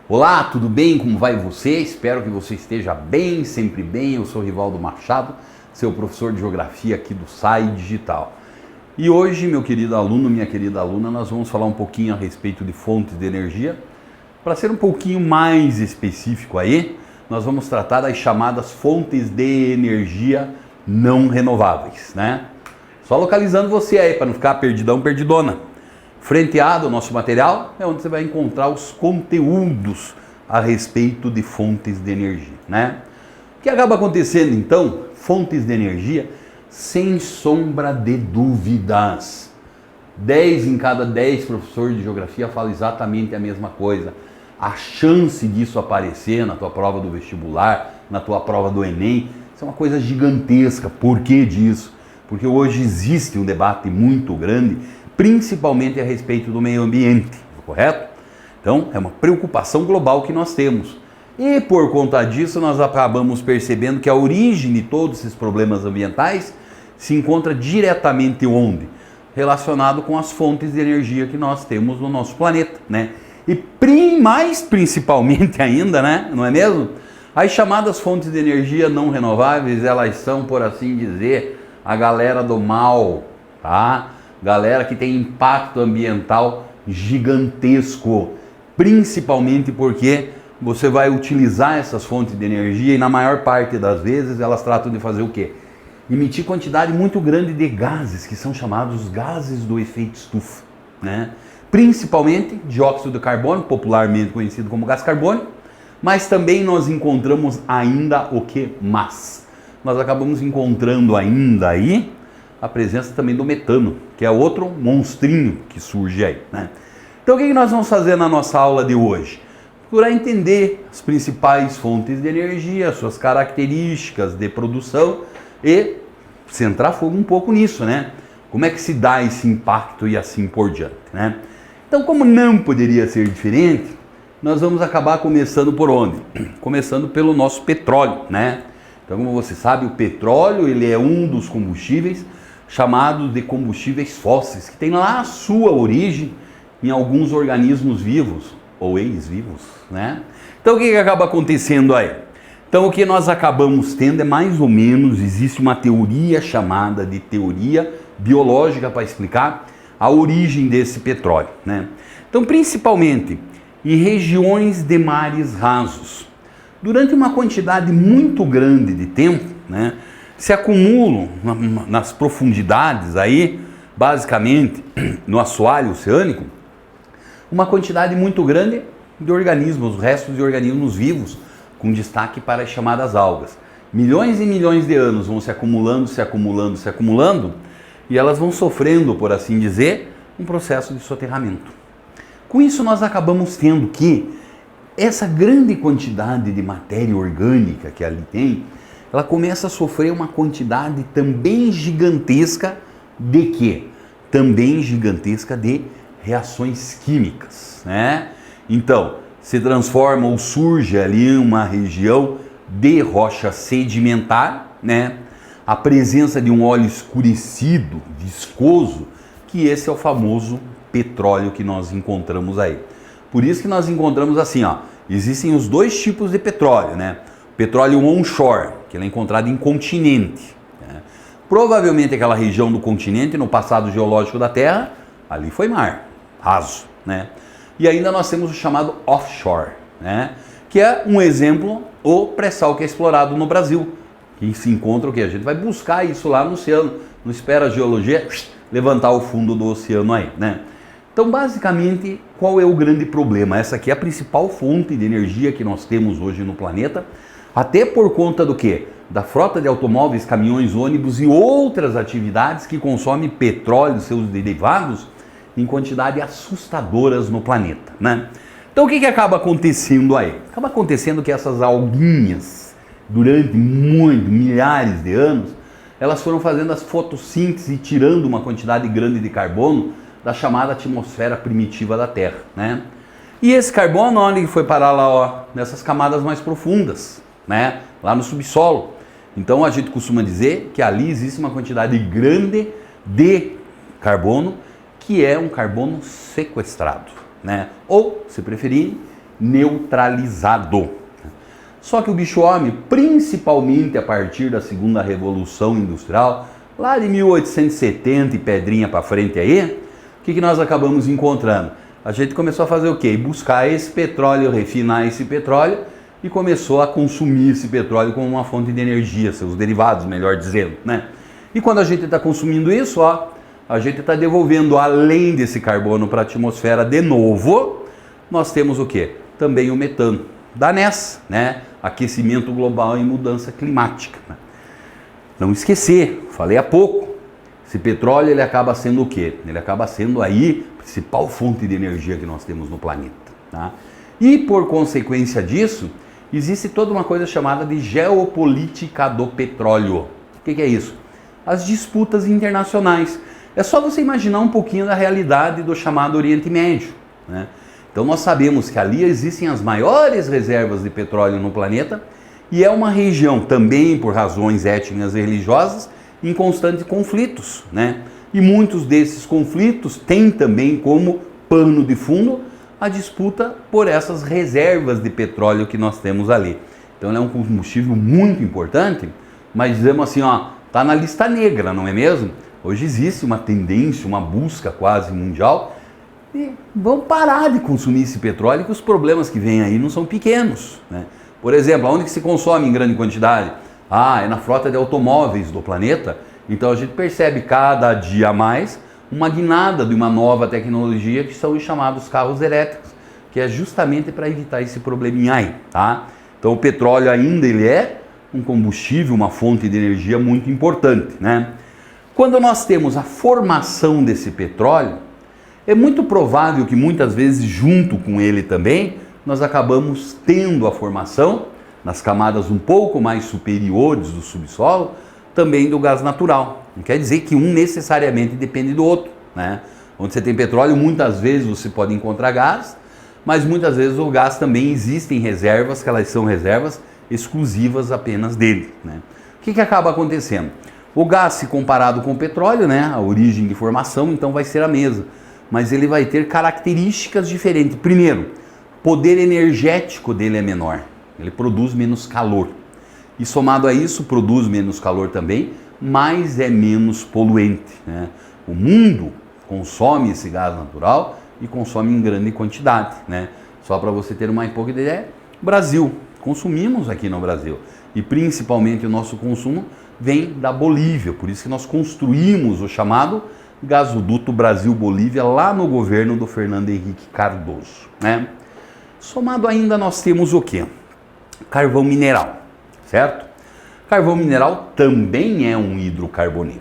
Olá, tudo bem? Como vai você? Espero que você esteja bem, sempre bem. Eu sou Rivaldo Machado, seu professor de Geografia aqui do SAI Digital. E hoje, meu querido aluno, minha querida aluna, nós vamos falar um pouquinho a respeito de fontes de energia. Para ser um pouquinho mais específico aí, nós vamos tratar das chamadas fontes de energia não renováveis, né? Só localizando você aí, para não ficar perdidão, perdidona. Frente A do nosso material é onde você vai encontrar os conteúdos a respeito de fontes de energia, né? O que acaba acontecendo então, fontes de energia, sem sombra de dúvidas. 10 em cada 10 professores de geografia falam exatamente a mesma coisa. A chance disso aparecer na tua prova do vestibular, na tua prova do Enem, isso é uma coisa gigantesca. Por que disso? Porque hoje existe um debate muito grande, principalmente a respeito do meio ambiente, correto? Então, é uma preocupação global que nós temos. E por conta disso, nós acabamos percebendo que a origem de todos esses problemas ambientais se encontra diretamente onde? Relacionado com as fontes de energia que nós temos no nosso planeta, né? E mais principalmente ainda, né? Não é mesmo? As chamadas fontes de energia não renováveis, elas são, por assim dizer, a galera do mal, tá? Galera que tem impacto ambiental gigantesco, principalmente porque você vai utilizar essas fontes de energia e na maior parte das vezes elas tratam de fazer o quê? Emitir quantidade muito grande de gases, que são chamados gases do efeito estufa, né? Principalmente dióxido de carbono, popularmente conhecido como gás carbônico, mas também nós encontramos ainda o que mais? Nós acabamos encontrando ainda aí a presença também do metano, que é outro monstrinho que surge aí, né? Então o que nós vamos fazer na nossa aula de hoje? Procurar entender as principais fontes de energia, suas características de produção e centrar fogo um pouco nisso, né? Como é que se dá esse impacto e assim por diante, né? Então, como não poderia ser diferente, nós vamos acabar começando por onde? Começando pelo nosso petróleo, né? Então, como você sabe, o petróleo ele é um dos combustíveis chamados de combustíveis fósseis, que tem lá a sua origem em alguns organismos vivos, ou ex-vivos, né? Então, o que acaba acontecendo aí? Então, o que nós acabamos tendo é mais ou menos, existe uma teoria chamada de teoria biológica para explicar a origem desse petróleo, né? Então, principalmente em regiões de mares rasos, durante uma quantidade muito grande de tempo, né, se acumulam nas profundidades aí, basicamente no assoalho oceânico, uma quantidade muito grande de organismos, restos de organismos vivos, com destaque para as chamadas algas. Milhões e milhões de anos vão se acumulando, se acumulando, se acumulando, e elas vão sofrendo, por assim dizer, um processo de soterramento. Com isso nós acabamos tendo que essa grande quantidade de matéria orgânica que ali tem, ela começa a sofrer uma quantidade também gigantesca de quê? Também gigantesca de reações químicas, né? Então, se transforma ou surge ali uma região de rocha sedimentar, né? A presença de um óleo escurecido, viscoso, que esse é o famoso petróleo que nós encontramos aí. Por isso que nós encontramos assim, ó, existem os dois tipos de petróleo, né? Petróleo onshore, que ele é encontrado em continente, né? Provavelmente aquela região do continente, no passado geológico da Terra, ali foi mar, raso, né? E ainda nós temos o chamado offshore, né? Que é um exemplo, o pré-sal que é explorado no Brasil, que se encontra o que? A gente vai buscar isso lá no oceano, não espera a geologia levantar o fundo do oceano aí, né? Então, basicamente, qual é o grande problema? Essa aqui é a principal fonte de energia que nós temos hoje no planeta, até por conta do quê? Da frota de automóveis, caminhões, ônibus e outras atividades que consomem petróleo e seus derivados em quantidade assustadoras no planeta, né? Então, o que acaba acontecendo aí? Acaba acontecendo que essas alguinhas, durante milhares de anos, elas foram fazendo as fotossíntese e tirando uma quantidade grande de carbono da chamada atmosfera primitiva da Terra, né? E esse carbono, onde foi parar lá, ó, nessas camadas mais profundas, né? Lá no subsolo. Então a gente costuma dizer que ali existe uma quantidade grande de carbono, que é um carbono sequestrado, né? Ou, se preferir, neutralizado. Só que o bicho-homem, principalmente a partir da segunda Revolução Industrial, lá de 1870 e pedrinha para frente aí, o que nós acabamos encontrando? A gente começou a fazer o quê? Buscar esse petróleo, refinar esse petróleo e começou a consumir esse petróleo como uma fonte de energia, seus derivados, melhor dizendo, né? E quando a gente está consumindo isso, ó, a gente está devolvendo, além desse carbono para a atmosfera de novo, nós temos o quê? Também o metano. Dá nessa, né? Aquecimento global e mudança climática. Né? Não esquecer, falei há pouco, esse petróleo ele acaba sendo o quê? Ele acaba sendo aí a principal fonte de energia que nós temos no planeta. Tá? E por consequência disso, existe toda uma coisa chamada de geopolítica do petróleo. O que é isso? As disputas internacionais. É só você imaginar um pouquinho da realidade do chamado Oriente Médio. Né? Então nós sabemos que ali existem as maiores reservas de petróleo no planeta e é uma região também por razões étnicas e religiosas em constantes conflitos, né? E muitos desses conflitos têm também como pano de fundo a disputa por essas reservas de petróleo que nós temos ali. Então ele é um combustível muito importante, mas dizemos assim, ó, tá na lista negra, não é mesmo? Hoje existe uma tendência, uma busca quase mundial e vamos parar de consumir esse petróleo, que os problemas que vêm aí não são pequenos. Né? Por exemplo, onde que se consome em grande quantidade? Ah, é na frota de automóveis do planeta. Então a gente percebe cada dia mais uma guinada de uma nova tecnologia que são os chamados carros elétricos, que é justamente para evitar esse probleminha aí. Tá? Então o petróleo ainda ele é um combustível, uma fonte de energia muito importante. Né? Quando nós temos a formação desse petróleo, é muito provável que muitas vezes junto com ele também nós acabamos tendo a formação nas camadas um pouco mais superiores do subsolo também do gás natural. Não quer dizer que um necessariamente depende do outro, né? Onde você tem petróleo, muitas vezes você pode encontrar gás, mas muitas vezes o gás também existem reservas, que elas são reservas exclusivas apenas dele, né? O que acaba acontecendo? O gás, se comparado com o petróleo, né, a origem de formação, então vai ser a mesma. Mas ele vai ter características diferentes. Primeiro, o poder energético dele é menor, ele produz menos calor. E somado a isso, produz menos calor também, mas é menos poluente. Né? O mundo consome esse gás natural e consome em grande quantidade. Né? Só para você ter uma pouca ideia, Brasil, consumimos aqui no Brasil. E principalmente o nosso consumo vem da Bolívia, por isso que nós construímos o chamado gasoduto Brasil-Bolívia lá no governo do Fernando Henrique Cardoso. Né? Somado ainda nós temos o quê? Carvão mineral, certo? Carvão mineral também é um hidrocarboneto.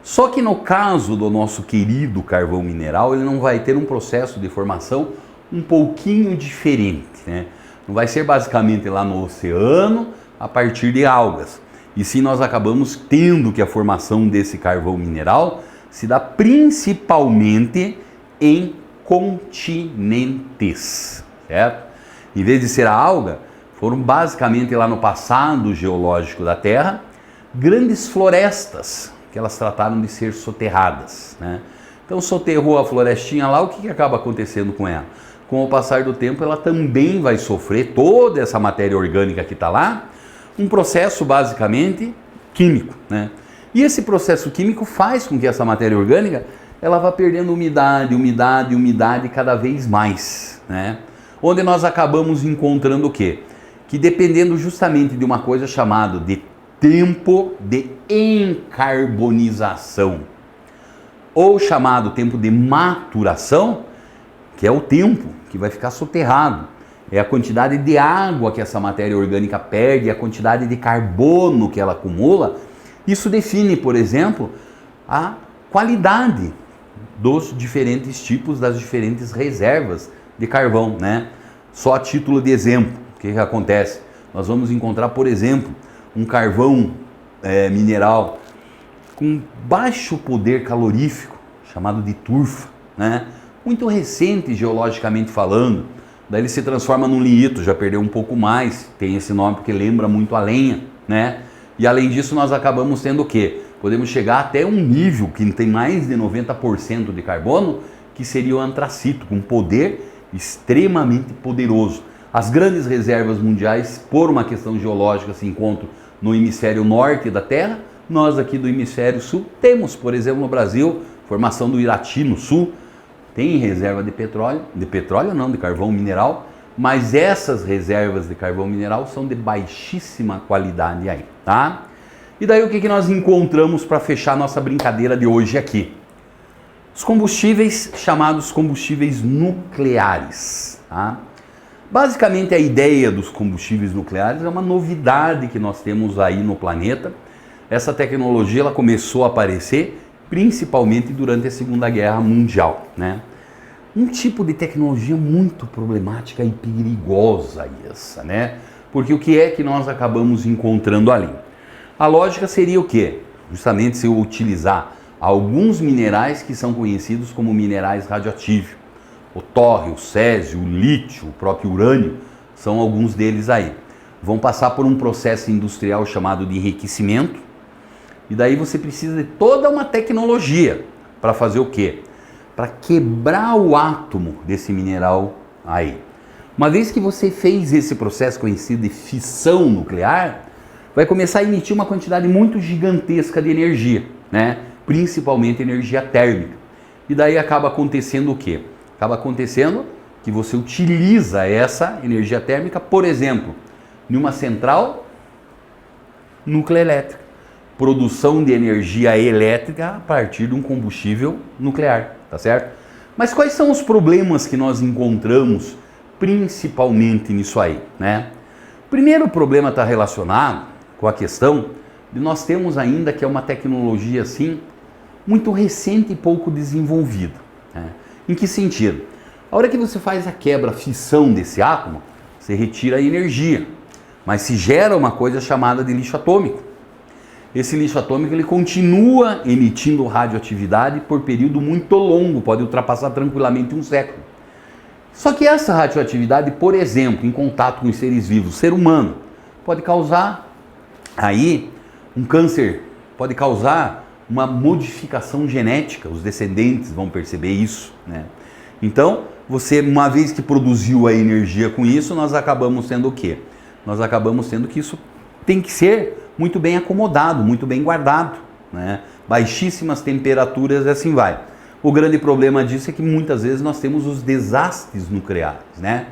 Só que no caso do nosso querido carvão mineral, ele não vai ter um processo de formação um pouquinho diferente. Né? Não vai ser basicamente lá no oceano a partir de algas. E sim nós acabamos tendo que a formação desse carvão mineral se dá principalmente em continentes, certo? Em vez de ser a alga, foram basicamente lá no passado geológico da Terra, grandes florestas que elas trataram de ser soterradas, né? Então soterrou a florestinha lá, o que acaba acontecendo com ela? Com o passar do tempo ela também vai sofrer toda essa matéria orgânica que está lá, um processo basicamente químico, né? E esse processo químico faz com que essa matéria orgânica ela vá perdendo umidade cada vez mais, né? Onde nós acabamos encontrando o quê? Que dependendo justamente de uma coisa chamada de tempo de encarbonização, ou chamado tempo de maturação, que é o tempo que vai ficar soterrado, é a quantidade de água que essa matéria orgânica perde, a quantidade de carbono que ela acumula. Isso define, por exemplo, a qualidade dos diferentes tipos, das diferentes reservas de carvão, né? Só a título de exemplo, o que acontece? Nós vamos encontrar, por exemplo, um carvão mineral com baixo poder calorífico, chamado de turfa, né? Muito recente geologicamente falando, daí ele se transforma num lignito, já perdeu um pouco mais, tem esse nome porque lembra muito a lenha, né? E além disso nós acabamos tendo o quê? Podemos chegar até um nível que tem mais de 90% de carbono, que seria o antracito, com poder extremamente poderoso. As grandes reservas mundiais, por uma questão geológica, se encontram no hemisfério norte da Terra. Nós aqui do hemisfério sul temos, por exemplo, no Brasil, formação do Irati no sul, tem reserva de carvão mineral, mas essas reservas de carvão mineral são de baixíssima qualidade aí, tá? E daí o que nós encontramos para fechar nossa brincadeira de hoje aqui? Os combustíveis chamados combustíveis nucleares, tá? Basicamente a ideia dos combustíveis nucleares é uma novidade que nós temos aí no planeta. Essa tecnologia ela começou a aparecer principalmente durante a Segunda Guerra Mundial, né? Um tipo de tecnologia muito problemática e perigosa essa, né? Porque o que é que nós acabamos encontrando ali? A lógica seria o quê? Justamente se eu utilizar alguns minerais que são conhecidos como minerais radioativos. O tórrio, o césio, o lítio, o próprio urânio, são alguns deles aí. Vão passar por um processo industrial chamado de enriquecimento, e daí você precisa de toda uma tecnologia para fazer o quê? Para quebrar o átomo desse mineral aí. Uma vez que você fez esse processo conhecido de fissão nuclear, vai começar a emitir uma quantidade muito gigantesca de energia, né? Principalmente energia térmica. E daí acaba acontecendo o quê? Acaba acontecendo que você utiliza essa energia térmica, por exemplo, em uma central núcleo elétrica. Produção de energia elétrica a partir de um combustível nuclear, tá certo? Mas quais são os problemas que nós encontramos principalmente nisso aí, né? O primeiro problema está relacionado com a questão de nós temos ainda que é uma tecnologia assim muito recente e pouco desenvolvida, né? Em que sentido? A hora que você faz a quebra, a fissão desse átomo, você retira a energia, mas se gera uma coisa chamada de lixo atômico. Esse lixo atômico ele continua emitindo radioatividade por período muito longo, pode ultrapassar tranquilamente um século. Só que essa radioatividade, por exemplo, em contato com os seres vivos, ser humano, pode causar aí um câncer, pode causar uma modificação genética, os descendentes vão perceber isso, né? Então, você, uma vez que produziu a energia com isso, nós acabamos tendo o quê? Nós acabamos tendo que isso tem que ser muito bem acomodado, muito bem guardado, né? Baixíssimas temperaturas e assim vai. O grande problema disso é que muitas vezes nós temos os desastres nucleares, né?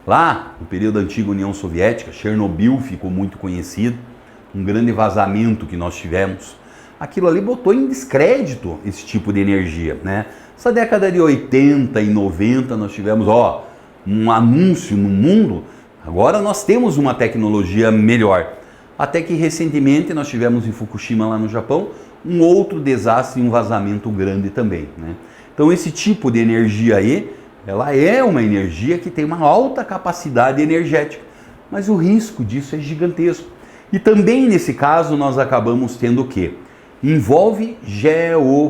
Lá, no período da antiga União Soviética, Chernobyl ficou muito conhecido, um grande vazamento que nós tivemos. Aquilo ali botou em descrédito esse tipo de energia, né? Essa década de 80 e 90 nós tivemos, um anúncio no mundo, agora nós temos uma tecnologia melhor. Até que recentemente nós tivemos em Fukushima, lá no Japão, um outro desastre e um vazamento grande também, né? Então esse tipo de energia aí, ela é uma energia que tem uma alta capacidade energética, mas o risco disso é gigantesco. E também nesse caso nós acabamos tendo o quê? Envolve geopolítica.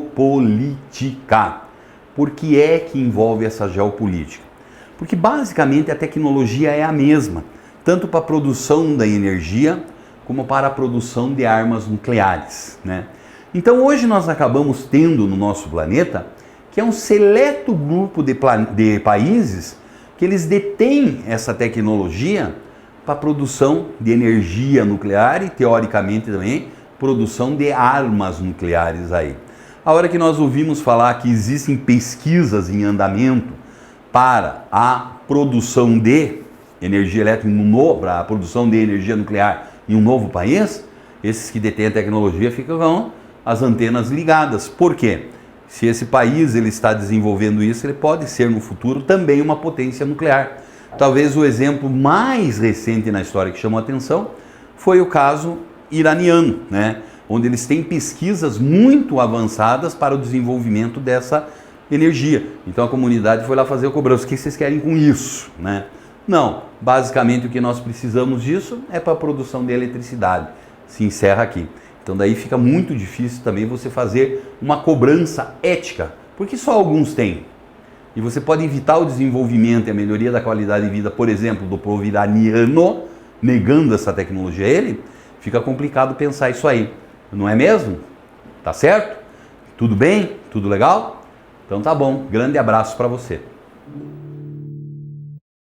Por que é que envolve essa geopolítica? Porque basicamente a tecnologia é a mesma, tanto para a produção da energia, como para a produção de armas nucleares, né? Então hoje nós acabamos tendo no nosso planeta que é um seleto grupo de países que eles detêm essa tecnologia para a produção de energia nuclear e teoricamente também produção de armas nucleares aí. A hora que nós ouvimos falar que existem pesquisas em andamento para a produção de energia elétrica, para a produção de energia nuclear em um novo país, esses que detêm a tecnologia ficam com as antenas ligadas. Por quê? Se esse país ele está desenvolvendo isso, ele pode ser no futuro também uma potência nuclear. Talvez o exemplo mais recente na história que chamou a atenção foi o caso iraniano, né? Onde eles têm pesquisas muito avançadas para o desenvolvimento dessa energia. Então a comunidade foi lá fazer o cobrança. O que vocês querem com isso, né? Não, basicamente o que nós precisamos disso é para a produção de eletricidade. Se encerra aqui. Então daí fica muito difícil também você fazer uma cobrança ética, porque só alguns têm. E você pode evitar o desenvolvimento e a melhoria da qualidade de vida, por exemplo, do povo iraniano, negando essa tecnologia a ele, fica complicado pensar isso aí. Não é mesmo? Tá certo? Tudo bem? Tudo legal? Então tá bom. Grande abraço para você.